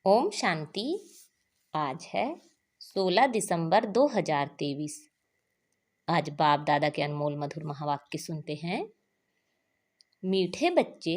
ओम शांति। आज है 16 दिसंबर 2023। आज बाप दादा के अनमोल मधुर महावाक्य सुनते हैं। मीठे बच्चे,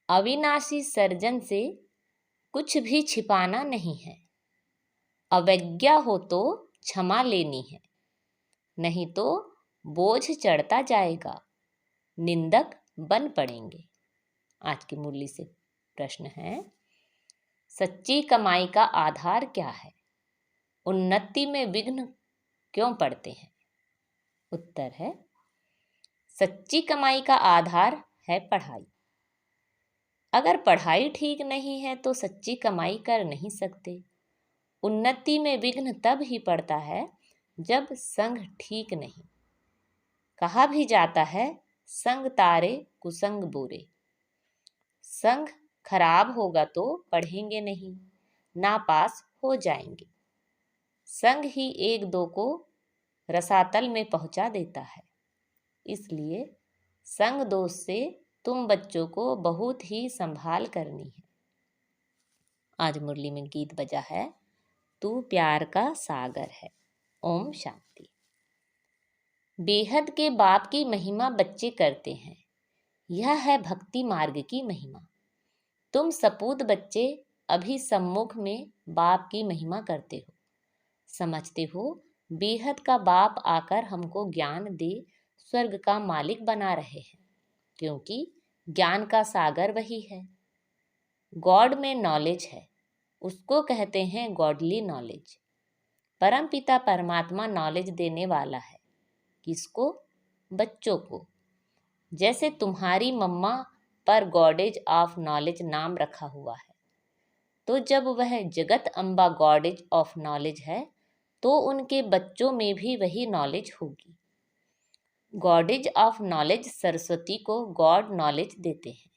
अविनाशी सर्जन से कुछ भी छिपाना नहीं है। अवज्ञा हो तो क्षमा लेनी है, नहीं तो बोझ चढ़ता जाएगा, निंदक बन पड़ेंगे। आज की मुरली से प्रश्न है, सच्ची कमाई का आधार क्या है? उन्नति में विघ्न क्यों पड़ते हैं? उत्तर है, सच्ची कमाई का आधार है पढ़ाई। अगर पढ़ाई ठीक नहीं है तो सच्ची कमाई कर नहीं सकते। उन्नति में विघ्न तब ही पड़ता है जब संग ठीक नहीं। कहा भी जाता है, संग तारे कुसंग बुरे। संग खराब होगा तो पढ़ेंगे नहीं, नापास हो जाएंगे। संग ही एक दो को रसातल में पहुंचा देता है। इसलिए संग दोष से तुम बच्चों को बहुत ही संभाल करनी है। आज मुरली में गीत बजा है, तू प्यार का सागर है। ओम शांति। बेहद के बाप की महिमा बच्चे करते हैं। यह है भक्ति मार्ग की महिमा। तुम सपूत बच्चे अभी सम्मुख में बाप की महिमा करते हो। समझते हो बेहद का बाप आकर हमको ज्ञान दे स्वर्ग का मालिक बना रहे हैं, क्योंकि ज्ञान का सागर वही है। गॉड में नॉलेज है, उसको कहते हैं गॉडली नॉलेज। परम पिता परमात्मा नॉलेज देने वाला है। किसको? बच्चों को। जैसे तुम्हारी मम्मा पर गॉडेज ऑफ नॉलेज नाम रखा हुआ है, तो जब वह जगत अम्बा गॉडेज ऑफ नॉलेज है तो उनके बच्चों में भी वही नॉलेज होगी। गॉडेज ऑफ नॉलेज सरस्वती को गॉड नॉलेज देते हैं,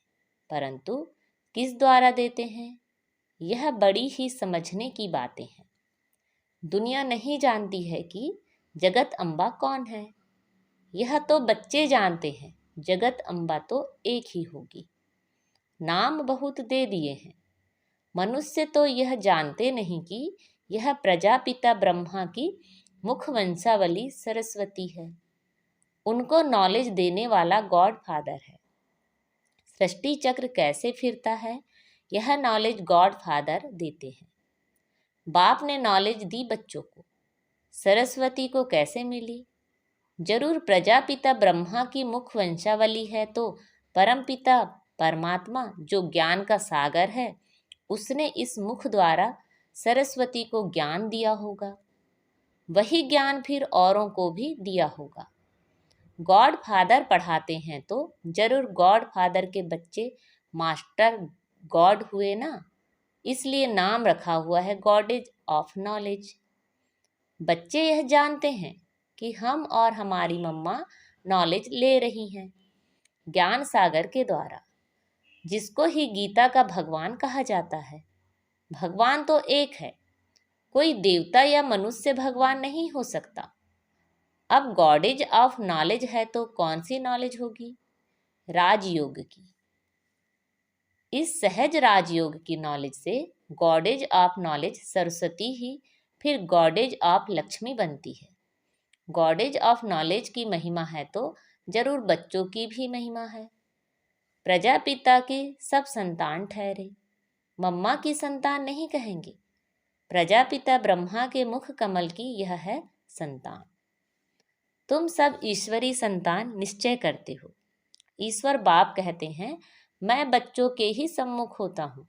परंतु किस द्वारा देते हैं? यह बड़ी ही समझने की बातें हैं। दुनिया नहीं जानती है कि जगत अम्बा कौन है। यह तो बच्चे जानते हैं, जगत अम्बा तो एक ही होगी। नाम बहुत दे दिए हैं। मनुष्य तो यह जानते नहीं कि यह प्रजापिता ब्रह्मा की मुख वंशावली सरस्वती है। उनको नॉलेज देने वाला गॉड फादर है। सृष्टि चक्र कैसे फिरता है, यह नॉलेज गॉड फादर देते हैं। बाप ने नॉलेज दी बच्चों को। सरस्वती को कैसे मिली? जरूर प्रजापिता ब्रह्मा की मुख वंशावली है, तो परमपिता परमात्मा जो ज्ञान का सागर है, उसने इस मुख द्वारा सरस्वती को ज्ञान दिया होगा। वही ज्ञान फिर औरों को भी दिया होगा। गॉड फादर पढ़ाते हैं तो जरूर गॉड फादर के बच्चे मास्टर गॉड हुए ना, इसलिए नाम रखा हुआ है गॉडेज ऑफ नॉलेज। बच्चे यह जानते हैं कि हम और हमारी मम्मा नॉलेज ले रही हैं ज्ञान सागर के द्वारा, जिसको ही गीता का भगवान कहा जाता है। भगवान तो एक है, कोई देवता या मनुष्य भगवान नहीं हो सकता। अब गॉडेज ऑफ नॉलेज है तो कौन सी नॉलेज होगी? राजयोग की। इस सहज राजयोग की नॉलेज से गॉडेज ऑफ नॉलेज सरस्वती ही फिर गॉडेज ऑफ लक्ष्मी बनती है। गॉडेज ऑफ नॉलेज की महिमा है तो जरूर बच्चों की भी महिमा है। प्रजापिता की सब संतान ठहरे, मम्मा की संतान नहीं कहेंगे। प्रजापिता ब्रह्मा के मुख कमल की यह है संतान। तुम सब ईश्वरी संतान निश्चय करते हो। ईश्वर बाप कहते हैं, मैं बच्चों के ही सम्मुख होता हूँ,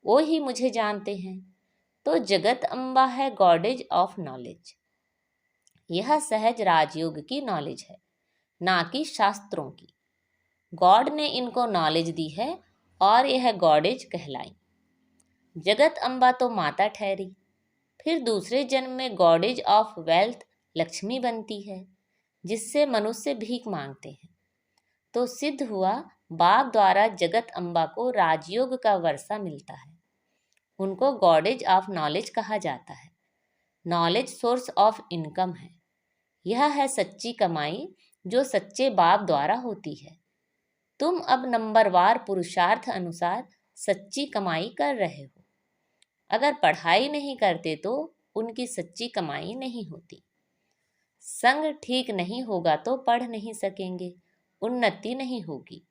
वो ही मुझे जानते हैं। तो जगत अम्बा है गॉडेज ऑफ नॉलेज। यह सहज राजयोग की नॉलेज है, ना कि शास्त्रों की। गॉड ने इनको नॉलेज दी है और यह गॉडेज कहलाई। जगत अम्बा तो माता ठहरी, फिर दूसरे जन्म में गॉडेज ऑफ वेल्थ लक्ष्मी बनती है, जिससे मनुष्य भीख मांगते हैं। तो सिद्ध हुआ बाप द्वारा जगत अम्बा को राजयोग का वर्षा मिलता है। उनको गॉडेज ऑफ नॉलेज कहा जाता है। नॉलेज सोर्स ऑफ इनकम है। यह है सच्ची कमाई जो सच्चे बाप द्वारा होती है। तुम अब नंबरवार पुरुषार्थ अनुसार सच्ची कमाई कर रहे हो। अगर पढ़ाई नहीं करते तो उनकी सच्ची कमाई नहीं होती। संग ठीक नहीं होगा तो पढ़ नहीं सकेंगे, उन्नति नहीं होगी।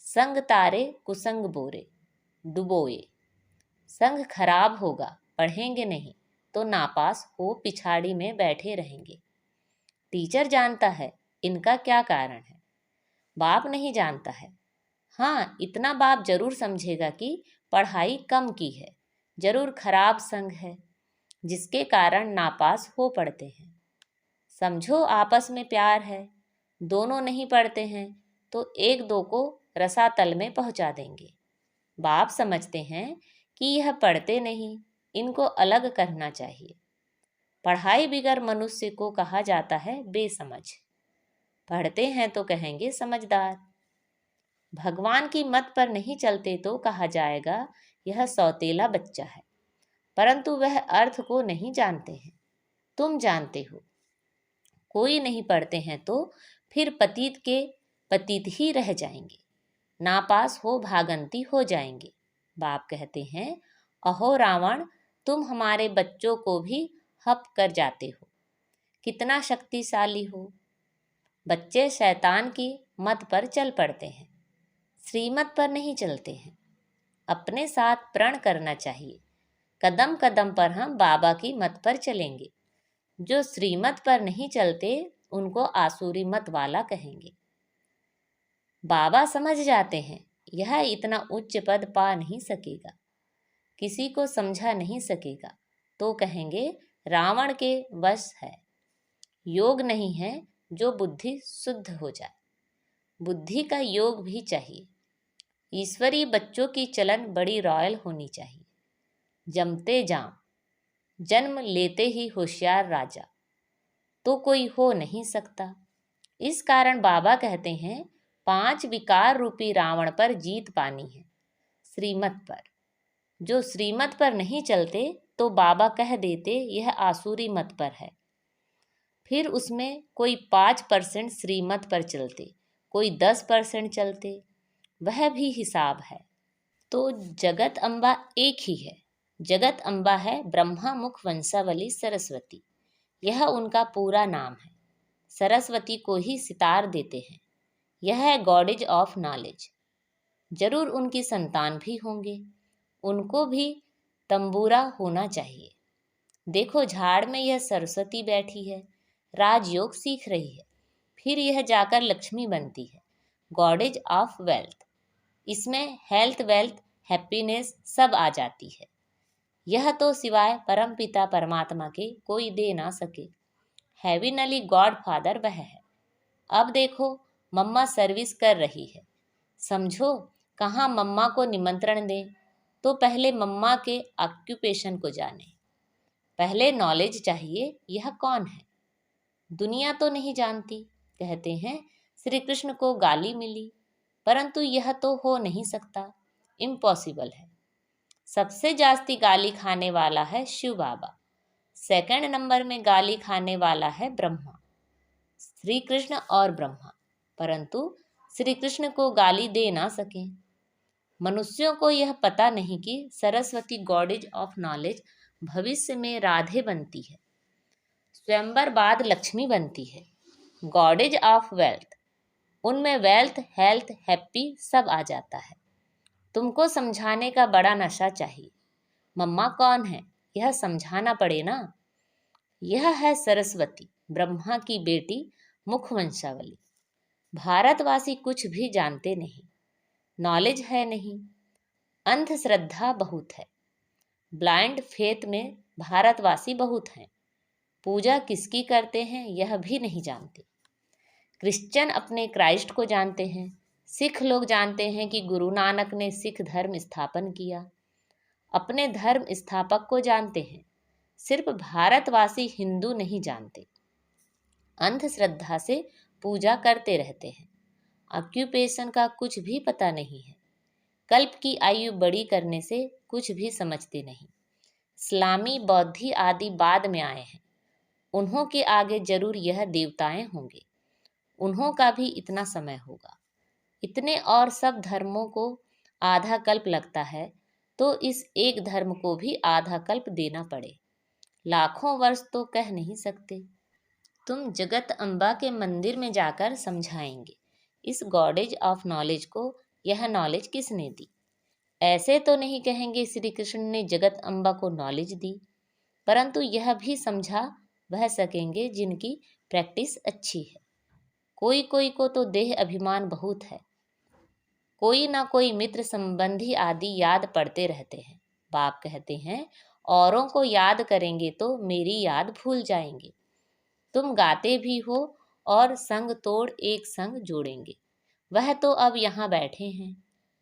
संग तारे कुसंग बोरे डुबोए। संग खराब होगा, पढ़ेंगे नहीं तो नापास हो पिछाड़ी में बैठे रहेंगे। टीचर जानता है इनका क्या कारण है, बाप नहीं जानता है। हाँ, इतना बाप जरूर समझेगा कि पढ़ाई कम की है, जरूर खराब संग है जिसके कारण नापास हो पड़ते हैं। समझो आपस में प्यार है, दोनों नहीं पढ़ते हैं तो एक दो को रसातल में पहुंचा देंगे। बाप समझते हैं कि यह पढ़ते नहीं, इनको अलग करना चाहिए। पढ़ाई बिगर मनुष्य को कहा जाता है बेसमझ, पढ़ते हैं तो कहेंगे समझदार। भगवान की मत पर नहीं चलते तो कहा जाएगा यह सौतेला बच्चा है, परंतु वह अर्थ को नहीं जानते हैं, तुम जानते हो। कोई नहीं पढ़ते हैं तो फिर पतित के पतित ही रह जाएंगे, नापास हो भागंती हो जाएंगे। बाप कहते हैं अहो रावण, तुम हमारे बच्चों को भी हप कर जाते हो, कितना शक्तिशाली हो। बच्चे शैतान की मत पर चल पड़ते हैं, श्रीमत पर नहीं चलते हैं। अपने साथ प्रण करना चाहिए, कदम कदम पर हम बाबा की मत पर चलेंगे। जो श्रीमत पर नहीं चलते उनको आसुरी मत वाला कहेंगे। बाबा समझ जाते हैं यह इतना उच्च पद पा नहीं सकेगा, किसी को समझा नहीं सकेगा तो कहेंगे रावण के वश है। योग नहीं है जो बुद्धि शुद्ध हो जाए, बुद्धि का योग भी चाहिए। ईश्वरीय बच्चों की चलन बड़ी रॉयल होनी चाहिए। जमते जाम, जन्म लेते ही होशियार राजा तो कोई हो नहीं सकता। इस कारण बाबा कहते हैं 5 विकार रूपी रावण पर जीत पानी है, श्रीमत पर। जो श्रीमत पर नहीं चलते तो बाबा कह देते यह आसुरी मत पर है। फिर उसमें कोई 5% श्रीमत पर चलते, कोई 10% चलते, वह भी हिसाब है। तो जगत अम्बा एक ही है। जगत अम्बा है ब्रह्मा मुख वंशावली सरस्वती, यह उनका पूरा नाम है। सरस्वती को ही सितार देते हैं, यह है गॉडेज ऑफ नॉलेज। जरूर उनकी संतान भी होंगे, उनको भी तंबूरा होना चाहिए। देखो झाड़ में यह सरस्वती बैठी है, राजयोग सीख रही है, फिर यह जाकर लक्ष्मी बनती है, गॉडेज ऑफ वेल्थ। इसमें हेल्थ वेल्थ हैप्पीनेस सब आ जाती है। यह तो सिवाय परमपिता परमात्मा के कोई दे ना सके। हेविनली गॉड फादर वह है। अब देखो मम्मा सर्विस कर रही है, समझो कहाँ मम्मा को निमंत्रण दें तो पहले मम्मा के ऑक्यूपेशन को जाने, पहले नॉलेज चाहिए यह कौन है। दुनिया तो नहीं जानती, कहते हैं श्री कृष्ण को गाली मिली, परंतु यह तो हो नहीं सकता, इम्पॉसिबल है। सबसे जास्ती गाली खाने वाला है शिव बाबा, सेकंड नंबर में गाली खाने वाला है ब्रह्मा, श्री कृष्ण और ब्रह्मा, परंतु श्री कृष्ण को गाली दे ना सके। मनुष्यों को यह पता नहीं कि सरस्वती गॉडेज ऑफ नॉलेज भविष्य में राधे बनती है, स्वयंवर बाद लक्ष्मी बनती है, गॉडेज ऑफ वेल्थ। उनमें वेल्थ हेल्थ हैप्पी सब आ जाता है। तुमको समझाने का बड़ा नशा चाहिए। मम्मा कौन है यह समझाना पड़े ना। यह है सरस्वती, ब्रह्मा की बेटी, मुखवंशावली। भारतवासी कुछ भी जानते नहीं, नॉलेज है नहीं, अंधश्रद्धा बहुत है। ब्लाइंड फेथ में भारतवासी बहुत हैं। पूजा किसकी करते हैं यह भी नहीं जानते। क्रिश्चियन अपने क्राइस्ट को जानते हैं, सिख लोग जानते हैं कि गुरु नानक ने सिख धर्म स्थापन किया, अपने धर्म स्थापक को जानते हैं। सिर्फ भारतवासी हिंदू नहीं जानते, अंधश्रद्धा से पूजा करते रहते हैं। ऑक्यूपेशन का कुछ भी पता नहीं है, कल्प की आयु बड़ी करने से कुछ भी समझते नहीं। इस्लामी बौद्धि आदि बाद में आए हैं, उन्हों के आगे जरूर यह देवताएं होंगे, उन्हों का भी इतना समय होगा। इतने और सब धर्मों को आधा कल्प लगता है, तो इस एक धर्म को भी आधा कल्प देना पड़े। लाखों वर्ष तो कह नहीं सकते। तुम जगत अम्बा के मंदिर में जाकर समझाएंगे इस गॉडेज ऑफ नॉलेज को यह नॉलेज किसने दी। ऐसे तो नहीं कहेंगे श्री कृष्ण ने जगत अम्बा को नॉलेज दी, परंतु यह भी समझा वह सकेंगे जिनकी प्रैक्टिस अच्छी है। कोई कोई को तो देह अभिमान बहुत है, कोई ना कोई मित्र संबंधी आदि याद पड़ते रहते हैं। बाप कहते हैं औरों को याद करेंगे तो मेरी याद भूल जाएंगे। तुम गाते भी हो और संग तोड़ एक संग जोड़ेंगे। वह तो अब यहाँ बैठे हैं।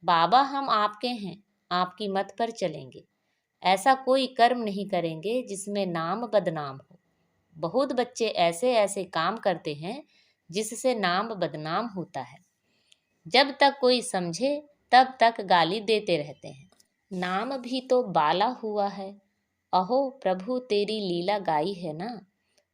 बाबा हम आपके हैं, आपकी मत पर चलेंगे। ऐसा कोई कर्म नहीं करेंगे जिसमें नाम बदनाम हो। बहुत बच्चे ऐसे ऐसे काम करते हैं जिससे नाम बदनाम होता है। जब तक कोई समझे तब तक गाली देते रहते हैं। नाम भी तो बाला हुआ है। अहो प्रभु तेरी लीला गाई है ना।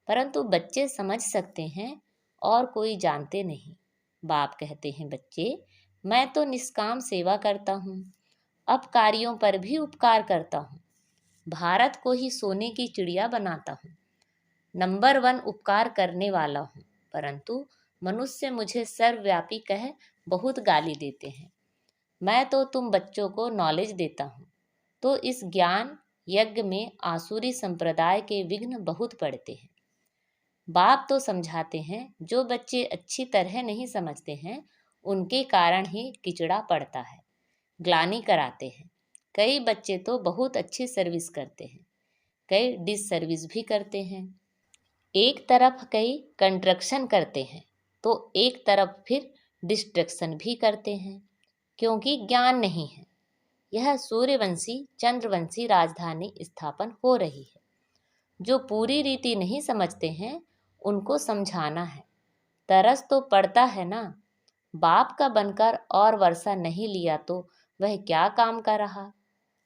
परंतु बच्चे समझ सकते हैं और कोई जानते नहीं। बाप कहते हैं बच्चे मैं तो निष्काम सेवा करता हूँ, अपकारियों पर भी उपकार करता हूँ, भारत को ही सोने की चिड़िया बनाता हूँ, नंबर 1 उपकार करने वाला हूँ। परंतु मनुष्य मुझे सर्वव्यापी कह बहुत गाली देते हैं। मैं तो तुम बच्चों को नॉलेज देता हूँ, तो इस ज्ञान यज्ञ में आसुरी संप्रदाय के विघ्न बहुत पड़ते हैं। बाप तो समझाते हैं, जो बच्चे अच्छी तरह नहीं समझते हैं उनके कारण ही किचड़ा पड़ता है, ग्लानि कराते हैं। कई बच्चे तो बहुत अच्छी सर्विस करते हैं, कई डिस सर्विस भी करते हैं। एक तरफ कई कंस्ट्रक्शन करते हैं तो एक तरफ फिर डिस्ट्रक्शन भी करते हैं, क्योंकि ज्ञान नहीं है। यह सूर्यवंशी चंद्रवंशी राजधानी स्थापन हो रही है। जो पूरी रीति नहीं समझते हैं उनको समझाना है। तरस तो पड़ता है ना। बाप का बनकर और वर्षा नहीं लिया तो वह क्या काम का रहा।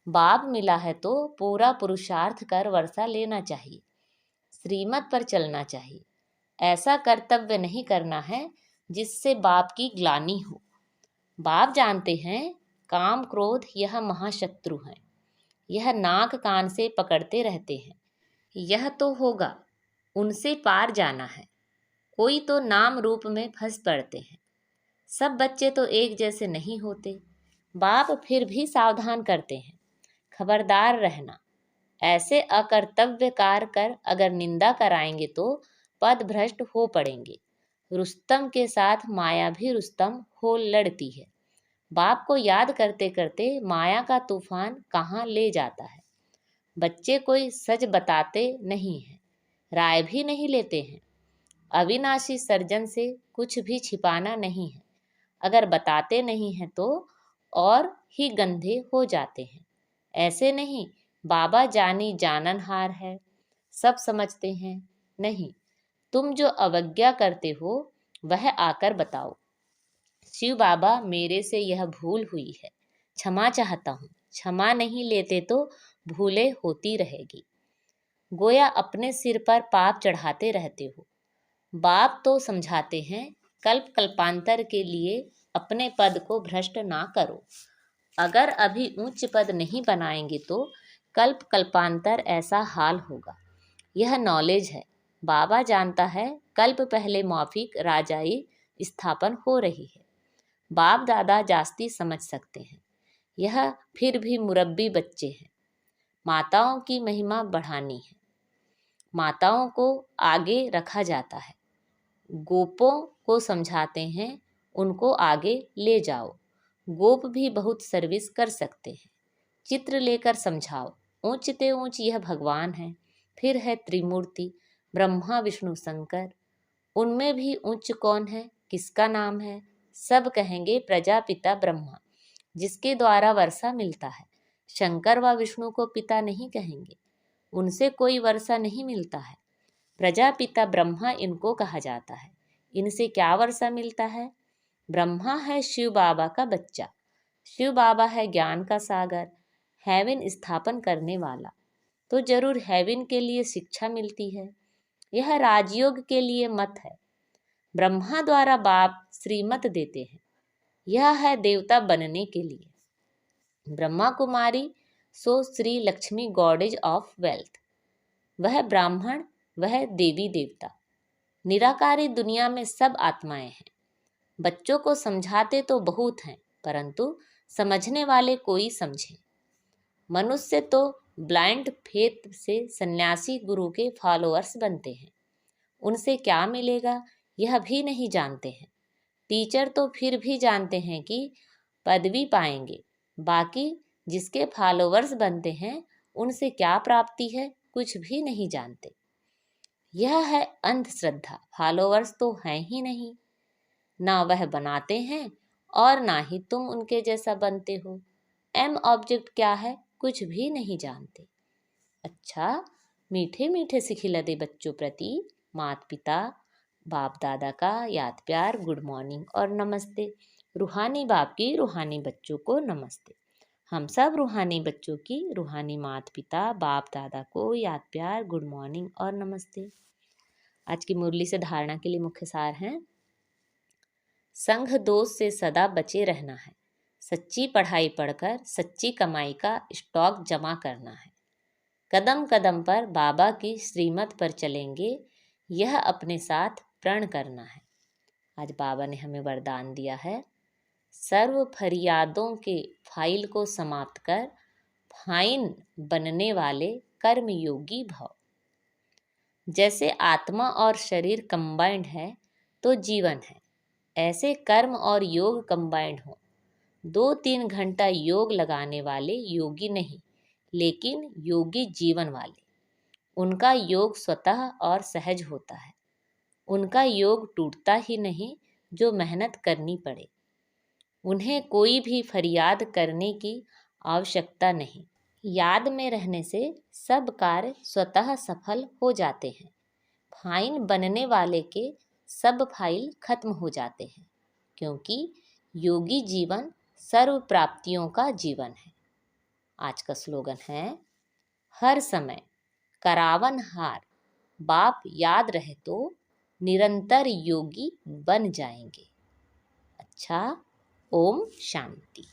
बाप मिला है तो पूरा पुरुषार्थ कर वर्षा लेना चाहिए, श्रीमत पर चलना चाहिए। ऐसा कर्तव्य नहीं करना है जिससे बाप की ग्लानि हो। बाप जानते हैं काम क्रोध यह महाशत्रु हैं। यह नाक कान से पकड़ते रहते हैं। यह तो होगा, उनसे पार जाना है। कोई तो नाम रूप में फंस पड़ते हैं। सब बच्चे तो एक जैसे नहीं होते। बाप फिर भी सावधान करते हैं, खबरदार रहना। ऐसे अकर्तव्य कार्य कर अगर निंदा कराएंगे तो पद भ्रष्ट हो पड़ेंगे। रुस्तम के साथ माया भी रुस्तम हो लड़ती है। बाप को याद करते करते माया का तूफान कहाँ ले जाता है। बच्चे कोई सच बताते नहीं हैं, राय भी नहीं लेते हैं। अविनाशी सर्जन से कुछ भी छिपाना नहीं है। अगर बताते नहीं हैं तो और ही गंधे हो जाते हैं। ऐसे नहीं बाबा जानी जाननहार है, सब समझते हैं। नहीं, तुम जो अवज्ञा करते हो वह आकर बताओ। शिव बाबा मेरे से यह भूल हुई है, क्षमा चाहता हूँ। क्षमा नहीं लेते तो भूले होती रहेगी। गोया अपने सिर पर पाप चढ़ाते रहते हो। बाप तो समझाते हैं कल्प कल्पांतर के लिए अपने पद को भ्रष्ट ना करो। अगर अभी उच्च पद नहीं बनाएंगे तो कल्प कल्पांतर ऐसा हाल होगा। यह नॉलेज है। बाबा जानता है कल्प पहले मौफिक राजाई स्थापन हो रही है। बाप दादा जास्ती समझ सकते हैं। यह फिर भी मुरब्बी बच्चे हैं। माताओं की महिमा बढ़ानी है। माताओं को आगे रखा जाता है। गोपों को समझाते हैं, उनको आगे ले जाओ। गोप भी बहुत सर्विस कर सकते हैं। चित्र लेकर समझाओ। ऊंचते ऊंच यह भगवान है। फिर है त्रिमूर्ति ब्रह्मा विष्णु शंकर। उनमें भी उच्च कौन है, किसका नाम है? सब कहेंगे प्रजापिता ब्रह्मा, जिसके द्वारा वर्षा मिलता है। शंकर व विष्णु को पिता नहीं कहेंगे, उनसे कोई वर्षा नहीं मिलता है। प्रजापिता ब्रह्मा इनको कहा जाता है। इनसे क्या वर्षा मिलता है? ब्रह्मा है शिव बाबा का बच्चा। शिव बाबा है ज्ञान का सागर, हेवन स्थापन करने वाला। तो जरूर हेवन के लिए शिक्षा मिलती है। यह राजयोग के लिए मत है। ब्रह्मा द्वारा बाप श्रीमत देते हैं। यह है देवता बनने के लिए। Brahma Kumari so Shri Lakshmi goddess of wealth. वह ब्राह्मण, वह देवी देवता, निराकारी दुनिया में सब आत्माएं हैं। बच्चों को समझाते तो बहुत हैं, परंतु समझने वाले कोई समझे। मनुष्य तो ब्लाइंड फेथ से सन्यासी गुरु के फॉलोअर्स बनते हैं। उनसे क्या मिलेगा यह भी नहीं जानते हैं। टीचर तो फिर भी जानते हैं कि पदवी पाएंगे, बाकी जिसके फॉलोअर्स बनते हैं उनसे क्या प्राप्ति है कुछ भी नहीं जानते। यह है अंधश्रद्धा। फॉलोअर्स तो हैं ही नहीं, ना वह बनाते हैं और ना ही तुम उनके जैसा बनते हो। एम ऑब्जेक्ट क्या है कुछ भी नहीं जानते। अच्छा, मीठे मीठे सिखिलते बच्चों प्रति माता पिता बाप दादा का याद प्यार, गुड मॉर्निंग और नमस्ते। रूहानी बाप की रूहानी बच्चों को नमस्ते। हम सब रूहानी बच्चों की रूहानी माता पिता बाप दादा को याद प्यार, गुड मॉर्निंग और नमस्ते। आज की मुरली से धारणा के लिए मुख्य सार हैं। संघ दोष से सदा बचे रहना है। सच्ची पढ़ाई पढ़कर सच्ची कमाई का स्टॉक जमा करना है। कदम कदम पर बाबा की श्रीमत पर चलेंगे, यह अपने साथ प्रण करना है। आज बाबा ने हमें वरदान दिया है, सर्व फरियादों के फाइल को समाप्त कर फाइन बनने वाले कर्मयोगी भव। जैसे आत्मा और शरीर कंबाइंड है तो जीवन है, ऐसे कर्म और योग कंबाइंड हो। 2-3 घंटा योग लगाने वाले योगी नहीं, लेकिन योगी जीवन वाले। उनका योग स्वतः और सहज होता है। उनका योग टूटता ही नहीं जो मेहनत करनी पड़े। उन्हें कोई भी फरियाद करने की आवश्यकता नहीं। याद में रहने से सब कार्य स्वतः सफल हो जाते हैं। फाइन बनने वाले के सब फाइल खत्म हो जाते हैं, क्योंकि योगी जीवन सर्व प्राप्तियों का जीवन है। आज का स्लोगन है, हर समय करावन हार, बाप याद रहे तो निरंतर योगी बन जाएंगे। अच्छा, ओम शांति।